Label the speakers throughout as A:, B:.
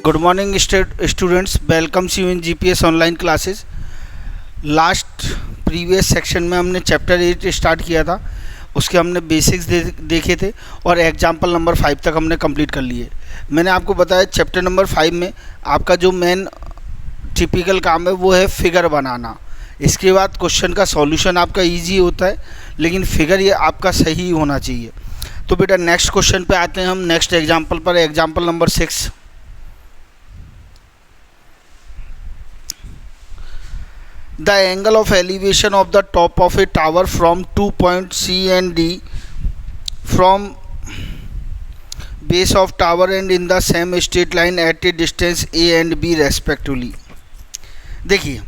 A: Good morning students, welcomes you in GPS online classes. Last previous section में हमने chapter 8 start किया था, उसके हमने बेसिक्स देखे थे और एग्जाम्पल नंबर 5 तक हमने कंप्लीट कर लिए। मैंने आपको बताया चैप्टर नंबर 5 में आपका जो मेन टिपिकल काम है वो है फिगर बनाना। इसके बाद क्वेश्चन का सॉल्यूशन आपका इजी होता है, लेकिन फिगर ये आपका सही होना चाहिए। तो बेटा नेक्स्ट क्वेश्चन पे आते हैं हम, नेक्स्ट एग्जाम्पल पर। Example number 6, the angle of elevation of the top of a tower from 2 points C and D from base of tower and in the same straight line at a distance A and B respectively। देखिए,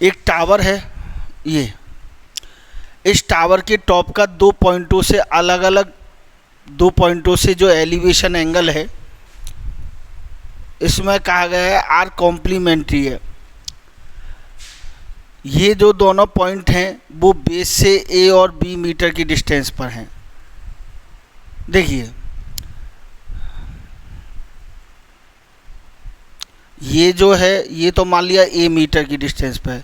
A: एक tower है, ये इस tower के top का दो पॉइंटों से अलग अलग दो पॉइंटों से जो एलिवेशन एंगल है इसमें कहा गया है आर कॉम्प्लीमेंट्री है। ये जो दोनों पॉइंट हैं वो बेस से ए और बी मीटर की डिस्टेंस पर हैं। देखिए, ये जो है ये तो मान लिया ए मीटर की डिस्टेंस पे है,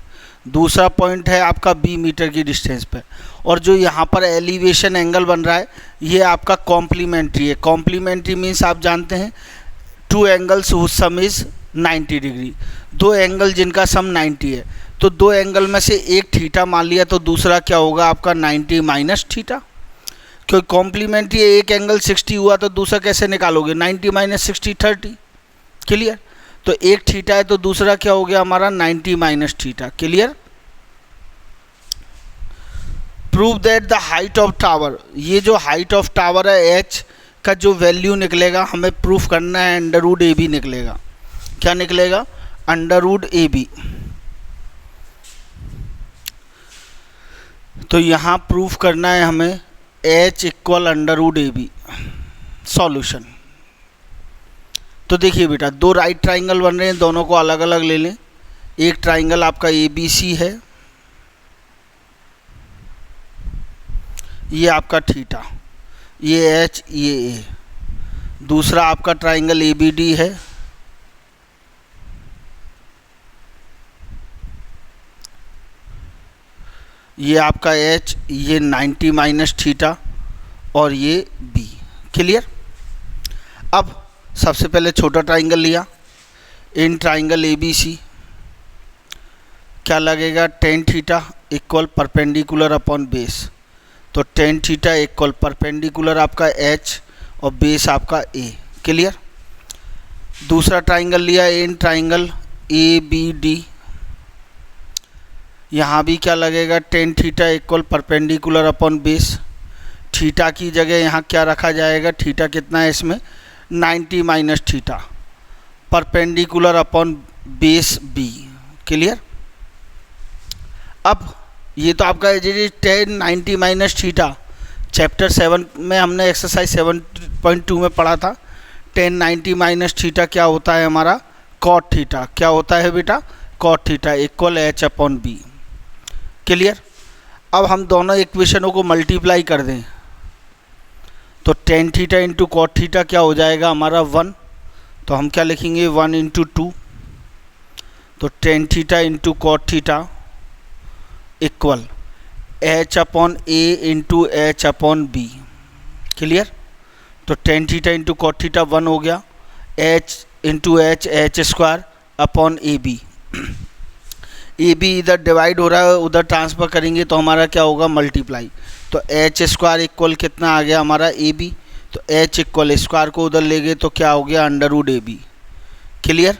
A: दूसरा पॉइंट है आपका बी मीटर की डिस्टेंस पे, और जो यहाँ पर एलिवेशन एंगल बन रहा है ये आपका कॉम्प्लीमेंट्री है। कॉम्प्लीमेंट्री मीन्स आप जानते हैं two angles whose sum is 90 degree, दो एंगल जिनका सम 90 है। तो दो एंगल में से एक थीटा मान लिया तो दूसरा क्या होगा आपका 90 माइनस थीटा, क्योंकि कॉम्प्लीमेंट्री एक एंगल 60 हुआ तो दूसरा कैसे निकालोगे, 90 माइनस 60 30। क्लियर? तो एक थीटा है तो दूसरा क्या हो गया हमारा 90 minus theta. Clear? Prove that the height of tower, ये जो हाइट ऑफ टावर है एच का जो वैल्यू निकलेगा हमें प्रूफ करना है अंडर रूट ए बी निकलेगा। क्या निकलेगा? Under root A B. तो यहाँ प्रूफ करना है हमें h equal under root A B. Solution, तो देखिए बेटा दो राइट ट्राइंगल बन रहे हैं, दोनों को अलग अलग ले लें। एक ट्राइंगल आपका ए बी सी है, ये आपका थीटा, ये h ये a। दूसरा आपका ट्राइंगल ए बी डी है, ये आपका h, ये 90 माइनस थीटा और ये b। क्लियर? अब सबसे पहले छोटा ट्राइंगल लिया, in triangle A B C क्या लगेगा, tan theta equal perpendicular upon base. तो टेन थीटा इक्वल परपेंडिकुलर आपका h और बेस आपका a। क्लियर? दूसरा ट्राइंगल लिया, in triangle A B D, यहाँ भी क्या लगेगा, tan theta equal perpendicular upon base. Theta की जगह यहाँ क्या रखा जाएगा, थीटा कितना है इसमें 90 minus theta, perpendicular upon base B. Clear? अब ये तो आपका टेन 90 माइनस थीटा चैप्टर 7 में हमने एक्सरसाइज 7.2 में पढ़ा था। टेन 90 माइनस थीटा क्या होता है हमारा, कॉट थीटा। क्या होता है बेटा, cot theta equal h upon B. Clear? अब हम दोनों इक्वेशनों को मल्टीप्लाई कर दें तो tan theta into cot theta क्या हो जाएगा हमारा 1। तो हम क्या लिखेंगे 1 इंटू 2, तो tan theta into cot theta equal h upon a into h upon B. Clear? तो tan theta into cot theta 1 हो गया, h into h square upon A B. A B इधर डिवाइड हो रहा है, उधर ट्रांसफ़र करेंगे तो हमारा क्या होगा, मल्टीप्लाई। तो h स्क्वायर इक्वल कितना आ गया हमारा ए बी। तो h इक्वल स्क्वायर को उधर ले गए तो क्या हो गया under root A B. Clear?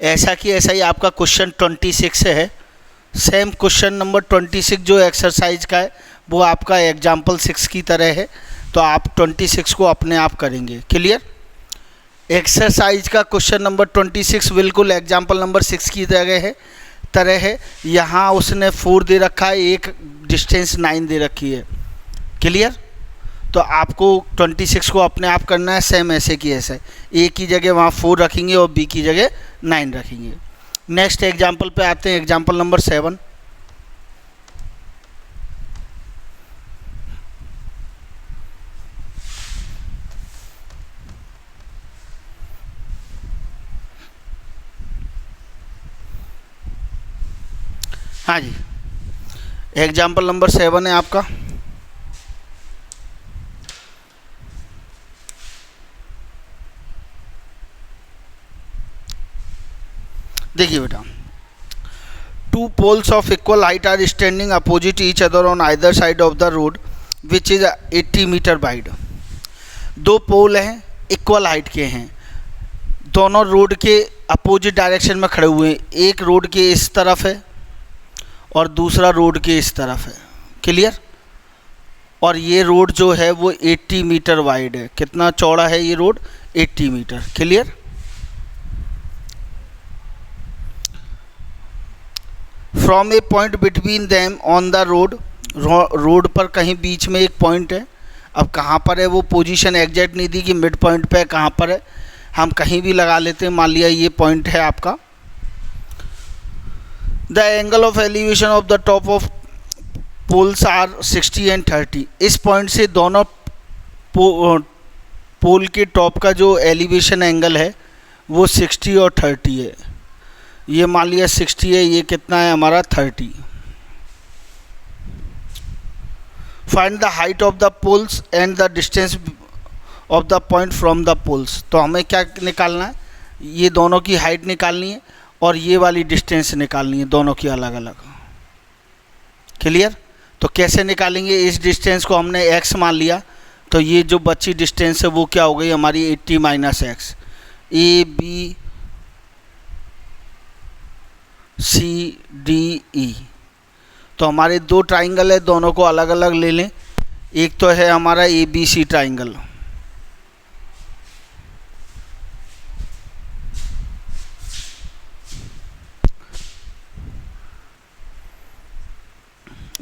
A: ऐसा कि ऐसा ही आपका क्वेश्चन 26 है। सेम क्वेश्चन नंबर 26 जो एक्सरसाइज का है वो आपका एग्जाम्पल 6 की तरह है, तो आप 26 को अपने आप करेंगे। क्लियर? एक्सरसाइज का क्वेश्चन नंबर 26 बिल्कुल एग्जाम्पल नंबर 6 की तरह है। यहाँ उसने 4 दे रखा है, एक डिस्टेंस 9 दे रखी है। क्लियर? तो आपको 26 को अपने आप करना है सेम ऐसे की ऐसे। ए की जगह वहाँ 4 रखेंगे और बी की जगह 9 रखेंगे। नेक्स्ट एग्जाम्पल पे आते हैं, एग्जाम्पल नंबर 7। हाँ जी, एग्जाम्पल नंबर 7 है आपका। देखिए बेटा, two poles of equal height are standing opposite each other on either side of the road which is 80 metre wide. दो पोल हैं, इक्वल हाइट के हैं, दोनों रोड के अपोजिट डायरेक्शन में खड़े हुए हैं। एक रोड के इस तरफ है और दूसरा रोड के इस तरफ है। क्लियर? और ये रोड जो है वो 80 मीटर वाइड है। कितना चौड़ा है ये road? 80 metre. Clear? From a point between them on the road, road पर कहीं बीच में एक पॉइंट है। अब कहाँ पर है वो पोजीशन एग्जैक्ट नहीं दी कि मिड पॉइंट पे कहाँ पर है, हम कहीं भी लगा लेते हैं। मान लिया ये पॉइंट है आपका। The angle of elevation of the top of poles are 60 and 30। इस पॉइंट से दोनों पोल के टॉप का जो एलिवेशन एंगल है वो 60 और 30 है। ये मान लिया 60 है, ये कितना है हमारा 30। Find the height of the poles and the distance of the point from the poles. तो हमें क्या निकालना है? ये दोनों की हाइट निकालनी है और ये वाली डिस्टेंस निकालनी है, दोनों की अलग अलग। क्लियर? तो कैसे निकालेंगे? इस डिस्टेंस को हमने x मान लिया, तो ये जो बची डिस्टेंस है वो क्या हो गई हमारी 80 minus x. A B C D E. तो हमारे दो ट्राइंगल है, दोनों को अलग अलग ले लें। एक तो है हमारा ए बी सी ट्राइंगल,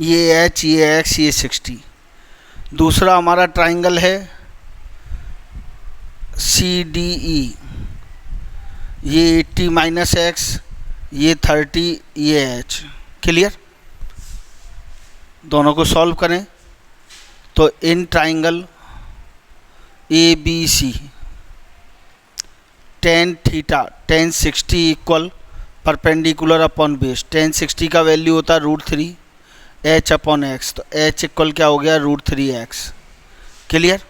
A: ये एच, ये एक्स, ये 60। दूसरा हमारा ट्राइंगल है सी डी ई, ये 80 माइनस एक्स, ये 30, ये एच। क्लियर? दोनों को सॉल्व करें तो in triangle A B C tan theta tan 60 equal perpendicular upon base. tan 60 का वैल्यू होता है √3 h अपॉन एक्स, तो h इक्वल क्या हो गया √3x। क्लियर?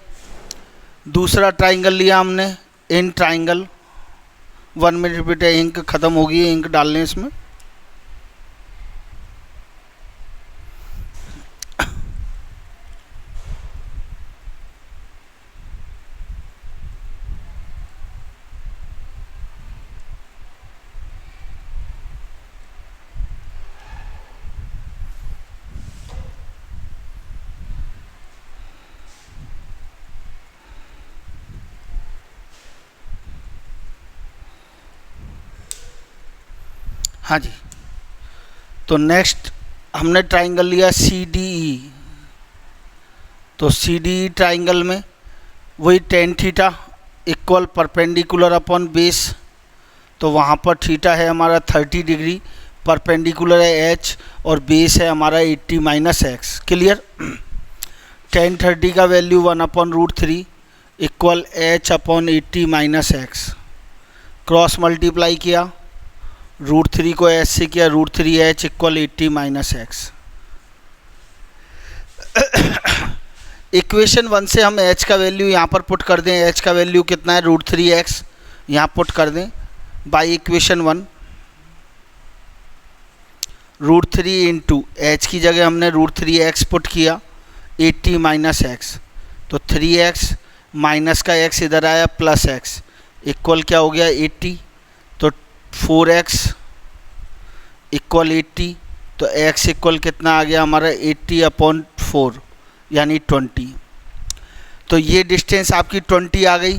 A: दूसरा ट्राइंगल लिया हमने इन ट्राइंगल। 1 मिनट बेटे, इंक ख़त्म हो गई है, इंक डाल लें इसमें। हाँ जी, तो नेक्स्ट हमने ट्राइंगल लिया सी डी ई। तो सी डी ई ट्राइंगल में वही tan theta equal perpendicular upon base. तो वहाँ पर थीटा है हमारा 30 डिग्री, परपेंडिकुलर है h और बेस है हमारा 80 माइनस एक्स। क्लियर? tan 30 का value 1 upon √3 equal h upon 80 minus x. Cross multiply किया, √3 को h से किया, √3h equal 80 minus x. Equation 1 से हम h का वैल्यू यहाँ पर पुट कर दें। h का वैल्यू कितना है √3x, यहाँ पुट कर दें बाई इक्वेशन 1। √3 इंटू h की जगह हमने √3x पुट किया, 80 माइनस एक्स। तो 3x माइनस का x इधर आया प्लस x इक्वल क्या हो गया 80। तो 4x इक्वल 80, तो x इक्वल कितना आ गया हमारा 80 अपॉन 4 यानी 20। तो ये डिस्टेंस आपकी 20 आ गई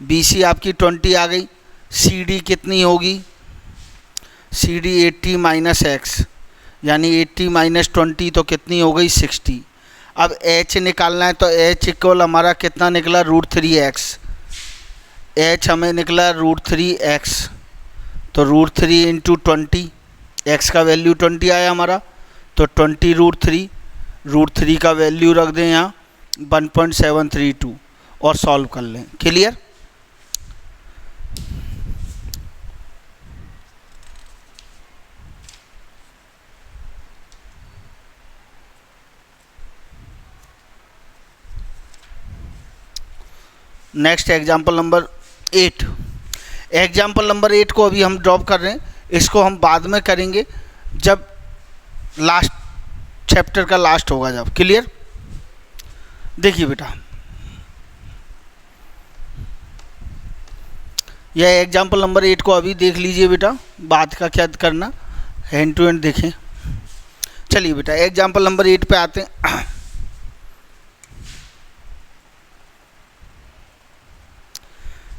A: BC आपकी 20 आ गई। CD कितनी होगी? CD 80 माइनस एक्स यानी 80 माइनस 20 तो कितनी हो गई 60। अब h निकालना है, तो h इक्वल हमारा कितना निकला √3x। एच हमें निकला √3x, तो √3 इंटू 20, एक्स का वैल्यू 20 आया हमारा, तो 20 √3 का वैल्यू रख दें यहाँ 1.732 और सॉल्व कर लें। Clear? Next example number 8। Example number 8 को अभी हम ड्रॉप कर रहे हैं, इसको हम बाद में करेंगे जब लास्ट चैप्टर का लास्ट होगा जब। क्लियर? देखिए बेटा, यह एग्जाम्पल नंबर 8 को अभी देख लीजिए बेटा, बाद का क्या करना, हैंड टू हैंड देखें। चलिए बेटा एग्जाम्पल नंबर 8 पे आते हैं।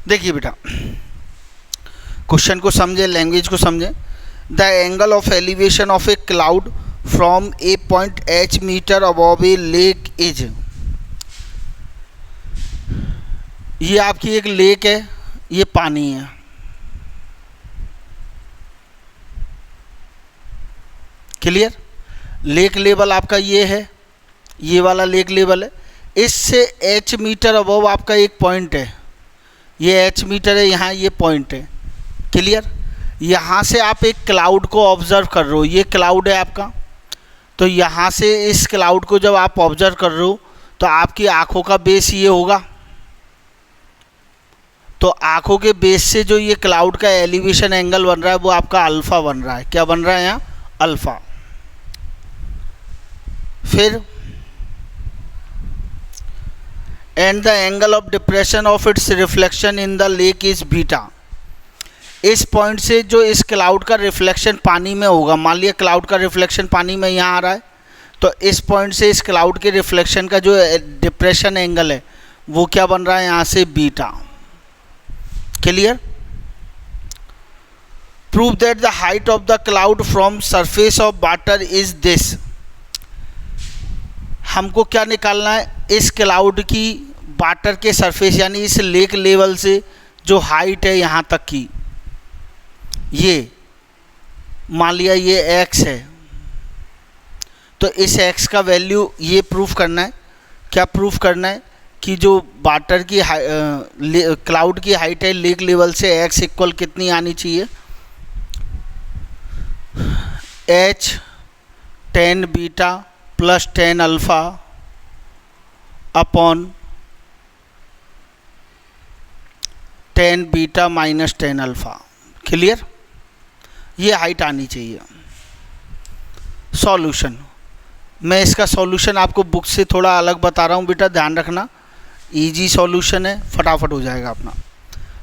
A: देखिए बेटा, क्वेश्चन को समझे, लैंग्वेज को समझे। The angle of elevation of a cloud from a point h metre above a lake is. ये आपकी एक लेक है, ये पानी है। क्लियर? लेक लेवल आपका ये है, ये वाला लेक लेवल है। इससे h मीटर अबव आपका एक पॉइंट है, ये h मीटर है, यहाँ ये पॉइंट है। क्लियर? यहाँ से आप एक क्लाउड को ऑब्जर्व कर रहे हो, ये क्लाउड है आपका। तो यहाँ से इस क्लाउड को जब आप ऑब्जर्व कर रहे हो तो आपकी आँखों का बेस ये होगा। तो आँखों के बेस से जो ये क्लाउड का एलिवेशन एंगल बन रहा है वो आपका अल्फ़ा बन रहा है। क्या बन रहा है यहाँ? अल्फ़ा। फिर and the angle of depression of its reflection in the lake is beta. इस पॉइंट से जो इस क्लाउड का रिफ्लेक्शन पानी में होगा, मान लिया क्लाउड का रिफ्लेक्शन पानी में यहाँ आ रहा है, तो इस पॉइंट से इस क्लाउड के रिफ्लेक्शन का जो डिप्रेशन एंगल है वो क्या बन रहा है यहाँ से? Beta. Clear? Prove that the height of the cloud from surface of water is this. हमको क्या निकालना है? इस क्लाउड की वाटर के सरफेस यानी इस लेक लेवल से जो हाइट है यहाँ तक की, ये मान लिया ये x है, तो इस x का वैल्यू ये प्रूफ करना है। क्या प्रूफ करना है? कि जो वाटर की क्लाउड की हाइट है लेक लेवल से x इक्वल कितनी आनी चाहिए? h tan beta plus tan alpha upon tan beta minus tan alpha. Clear? ये हाइट आनी चाहिए। सॉल्यूशन, मैं इसका सॉल्यूशन आपको बुक से थोड़ा अलग बता रहा हूँ बेटा, ध्यान रखना। इजी सॉल्यूशन है, फटाफट हो जाएगा अपना।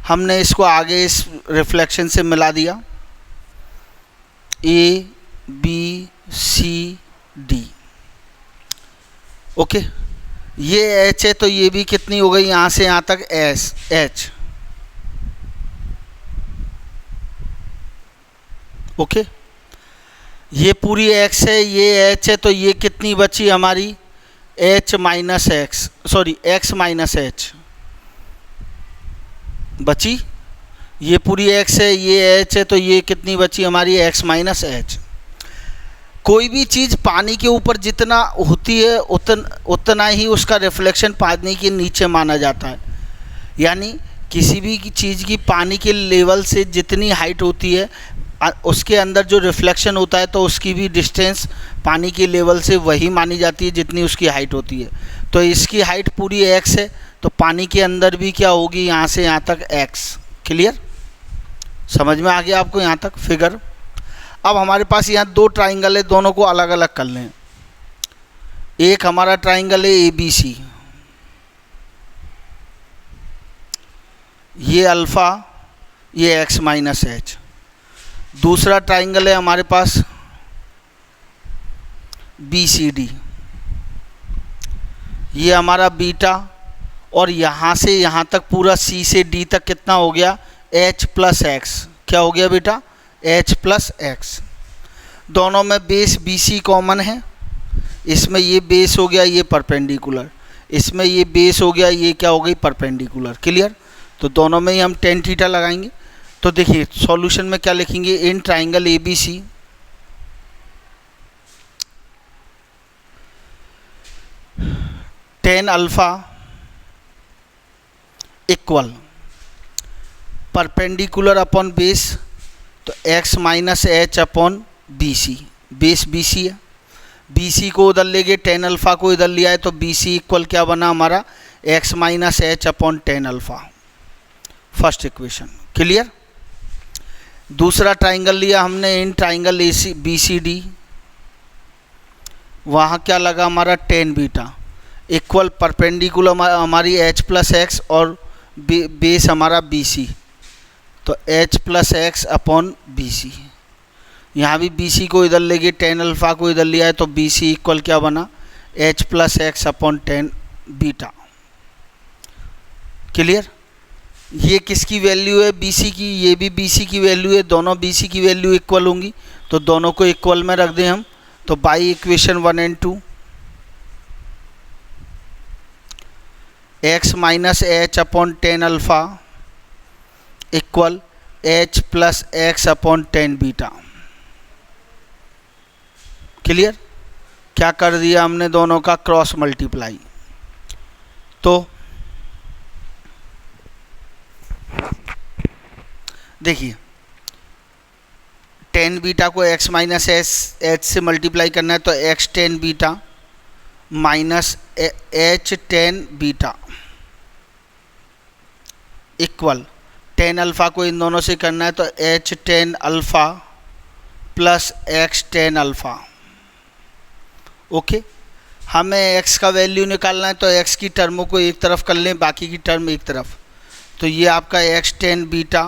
A: हमने इसको आगे इस रिफ्लेक्शन से मिला दिया, A B C D। Okay, ये H है तो ये भी कितनी हो गई यहाँ से यहाँ तक H। ओके, ये पूरी x है, ये h है, तो ये कितनी बची हमारी? h minus x, sorry x minus h बची। ये पूरी x है, ये h है, तो ये कितनी बची हमारी? x minus h। कोई भी चीज़ पानी के ऊपर जितना होती है उतना ही उसका रिफ्लेक्शन पानी के नीचे माना जाता है। यानी किसी भी चीज़ की पानी के लेवल से जितनी हाइट होती है उसके अंदर जो रिफ्लेक्शन होता है तो उसकी भी डिस्टेंस पानी के लेवल से वही मानी जाती है जितनी उसकी हाइट होती है। तो इसकी हाइट पूरी x है, तो पानी के अंदर भी क्या होगी? यहाँ से यहाँ तक x। क्लियर? समझ में आ गया आपको यहाँ तक फिगर? अब हमारे पास यहाँ दो ट्राइंगल है, दोनों को अलग अलग कर लें। एक हमारा ट्राइंगल है ABC, ये अल्फ़ा, ये x माइनस h। दूसरा ट्राइंगल है हमारे पास BCD, ये हमारा बीटा, और यहाँ से यहाँ तक पूरा C से D तक कितना हो गया? H plus x. क्या हो गया बेटा? H plus x. दोनों में बेस BC कॉमन है, इसमें ये बेस हो गया ये परपेंडिकुलर, इसमें ये बेस हो गया ये क्या हो गई? परपेंडिकुलर। क्लियर? तो दोनों में ही हम टेन थीटा लगाएंगे। तो देखिए सॉल्यूशन में क्या लिखेंगे, in triangle A B C tan alpha equal perpendicular upon base, तो x minus H upon B C, base B C है, बी सी को उधर ले गए, टेन अल्फ़ा को इधर लिया है, तो बी सी इक्वल क्या बना हमारा, x minus H upon tan alpha, first equation. Clear. दूसरा ट्राइंगल लिया हमने in triangle A C B C D, वहाँ क्या लगा हमारा टेन बीटा इक्वल परपेंडिकुलर हमारी h प्लस एक्स और बेस हमारा बी सी, तो h plus x upon B C. यहाँ भी बी सी को इधर ले गए, टेन अल्फ़ा को इधर लिया है, तो बी सी इक्वल क्या बना, h plus x upon tan beta. Clear. ये किसकी वैल्यू है, बी सी की, ये भी बी सी की वैल्यू है, दोनों बी सी की वैल्यू इक्वल होंगी, तो दोनों को इक्वल में रख दें हम। तो by equation 1 and 2 x minus H upon tan alpha equal h plus x upon tan beta. Clear. क्या कर दिया हमने, दोनों का क्रॉस मल्टीप्लाई। तो देखिए टेन बीटा को x माइनस एच से मल्टीप्लाई करना है, तो x ten beta minus h ten beta equal tan alpha को इन दोनों से करना है, तो h tan alpha plus x tan alpha. Okay, हमें x का वैल्यू निकालना है, तो x की टर्मों को एक तरफ कर लें, बाकी की टर्म एक तरफ। तो ये आपका x टेन बीटा,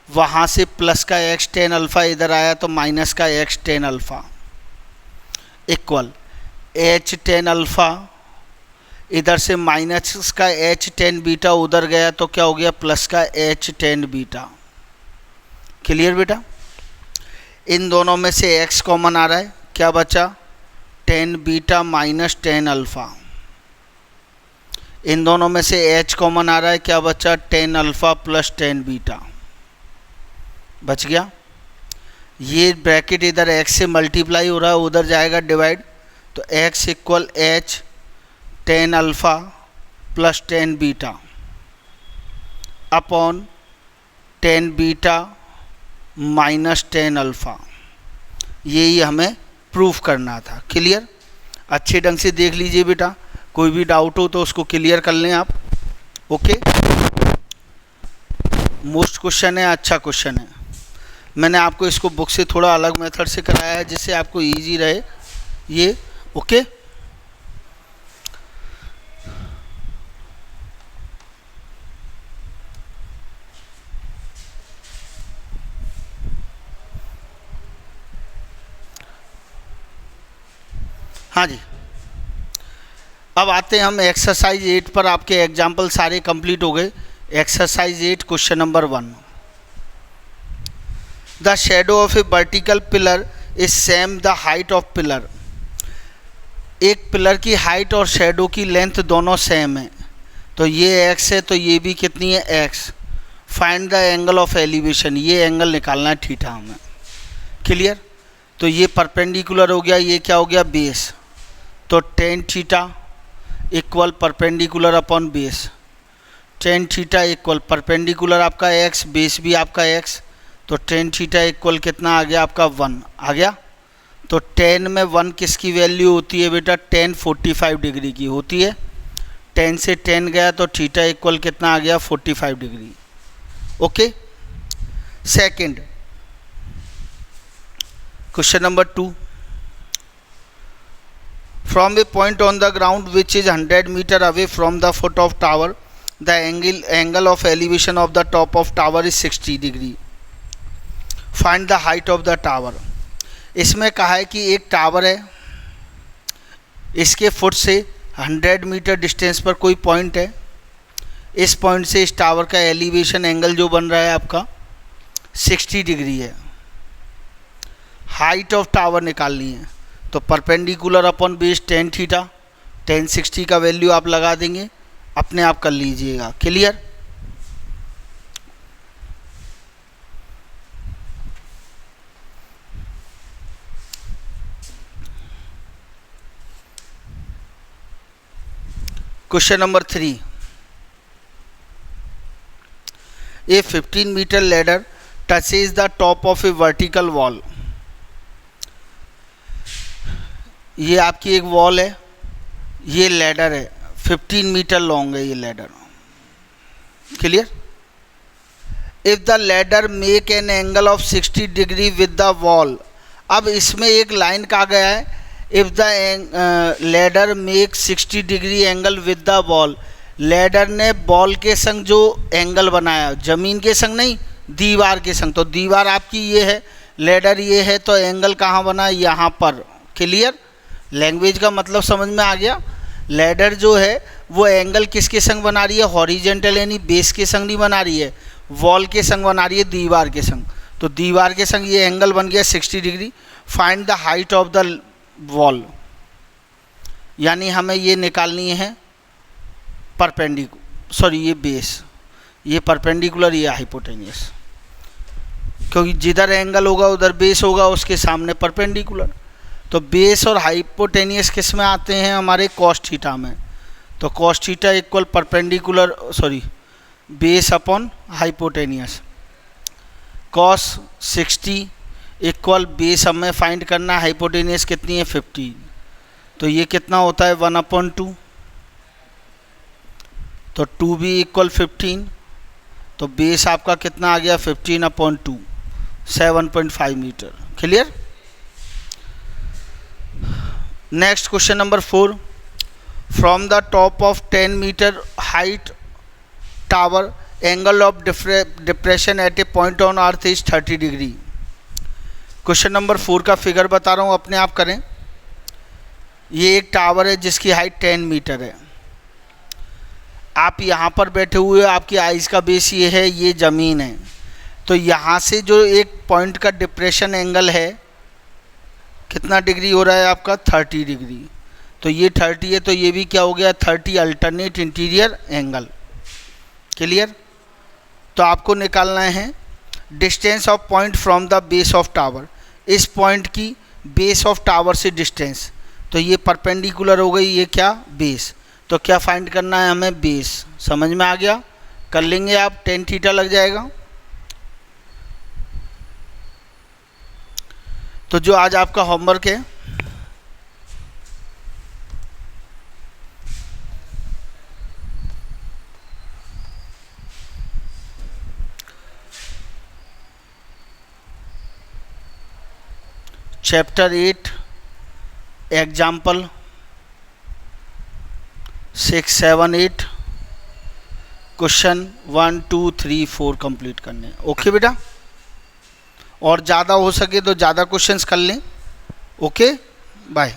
A: वहाँ से प्लस का x टेन अल्फ़ा इधर आया, तो माइनस का x tan alpha equal h tan alpha, इधर से माइनस का h टेन बीटा उधर गया, तो क्या हो गया, प्लस का h टेन बीटा। क्लियर बेटा। इन दोनों में से x कॉमन आ रहा है, क्या बचा, tan beta minus tan alpha. इन दोनों में से h कॉमन आ रहा है, क्या बचा, tan alpha plus tan beta बच गया। ये ब्रैकेट इधर x से मल्टीप्लाई हो रहा है, उधर जाएगा डिवाइड, तो x equal h tan alpha plus tan beta upon ten beta minus tan alpha. यही हमें प्रूफ करना था। क्लियर। अच्छे ढंग से देख लीजिए बेटा, कोई भी डाउट हो तो उसको क्लियर कर लें आप। ओके, मोस्ट क्वेश्चन है, अच्छा क्वेश्चन है। मैंने आपको इसको बुक से थोड़ा अलग मेथड से कराया है, जिससे आपको इजी रहे ये। ओके, हाँ जी। अब आते हैं हम एक्सरसाइज 8 पर। आपके एग्जाम्पल सारे कंप्लीट हो गए। Exercise 8 question number 1, the shadow of a vertical pillar is same the height of pillar. एक पिलर की हाइट और शेडो की लेंथ दोनों सेम है, तो ये x है, तो ये भी कितनी है, x। Find the angle of elevation, ये एंगल निकालना है थीटा हमें। क्लियर। तो ये परपेंडिकुलर हो गया, ये क्या हो गया, बेस, तो tan theta equal perpendicular upon base. Ten theta equal perpendicular आपका x, बेस भी आपका x, तो टेन थीटा इक्वल कितना आ गया आपका 1 आ गया। तो टेन में 1 किसकी वैल्यू होती है बेटा, टेन 45 डिग्री की होती है। 10 से 10 गया, तो थीटा इक्वल कितना आ गया, 45 degree. Okay. Second question number 2, from a point on the ground which is 100 meter away from the foot of tower, the angle of elevation of the top of tower is 60 degree. Find the height of the tower. इसमें कहा है कि एक tower है, इसके foot से 100 metre distance पर कोई पॉइंट है। इस पॉइंट से इस टावर का एलिवेशन एंगल जो बन रहा है आपका 60 डिग्री है। हाइट ऑफ टावर निकालनी है, तो perpendicular upon base tan theta, ten 60 का वैल्यू आप लगा देंगे, अपने आप कर लीजिएगा। Clear? Question number 3, A 15 metre ladder touches the top of a vertical wall. ये आपकी एक वॉल है, ये लैडर है, 15 मीटर लॉन्ग है ये ladder. Clear? If the ladder make an angle of 60 degree with the wall. अब इसमें एक लाइन कहा गया है, if the ladder make 60 degree angle with the wall. Ladder ने बॉल के संग जो एंगल बनाया, जमीन के संग नहीं, दीवार के संग। तो दीवार आपकी ये है, लैडर ये है, तो एंगल कहाँ बना? यहाँ पर। क्लियर? लैंग्वेज का मतलब समझ में आ गया? लैडर जो है वो एंगल किसके संग बना रही है? हॉरिजेंटल यानी बेस के संग नहीं बना रही है, वॉल के संग बना रही है, दीवार के संग। तो दीवार के संग ये एंगल बन गया 60 degree. Find the height of the wall, यानी हमें ये निकालनी है परपेंडिकुलर, सॉरी ये बेस, ये परपेंडिकुलर, ये हाइपोटेनियस, क्योंकि जिधर एंगल होगा उधर बेस होगा, उसके सामने परपेंडिकुलर। तो बेस और हाइपोटेनियस किस में आते हैं? हमारे कॉस थीटा में। तो cos theta equal perpendicular, sorry base upon hypotenuse. Cos 60 equal base हमें फाइंड करना, हाइपोटेनियस कितनी है? 15। तो ये कितना होता है? 1/2। तो 2 भी इक्वल 15। तो बेस आपका कितना आ गया? 15/2, 7.5 metre. Clear? Next question number 4, from the top of 10 metre height tower angle of depression at a point on earth is 30 degree. Question number 4 का फिगर बता रहा हूँ, अपने आप करें। ये एक टावर है जिसकी हाइट 10 मीटर है। आप यहाँ पर बैठे हुए, आपकी आइज़ का बेस ये है, ये ज़मीन है। तो यहाँ से जो एक पॉइंट का डिप्रेशन एंगल है कितना डिग्री हो रहा है आपका? 30 डिग्री। तो ये 30 है, तो ये भी क्या हो गया? 30 अल्टरनेट इंटीरियर एंगल। क्लियर? तो आपको निकालना है distance of point from the base of tower. इस पॉइंट की बेस ऑफ टावर से डिस्टेंस, तो ये परपेंडिकुलर हो गई, ये क्या? बेस। तो क्या फाइंड करना है हमें? बेस। समझ में आ गया? कर लेंगे आप, tan थीटा लग जाएगा। तो जो आज आपका होमवर्क है, चैप्टर 8 एग्जाम्पल 6, 7, 8 क्वेश्चन 1, 2, 3, 4 कंप्लीट करने। ओके बेटा? और ज़्यादा हो सके तो ज़्यादा क्वेश्चंस कर लें। Okay, bye.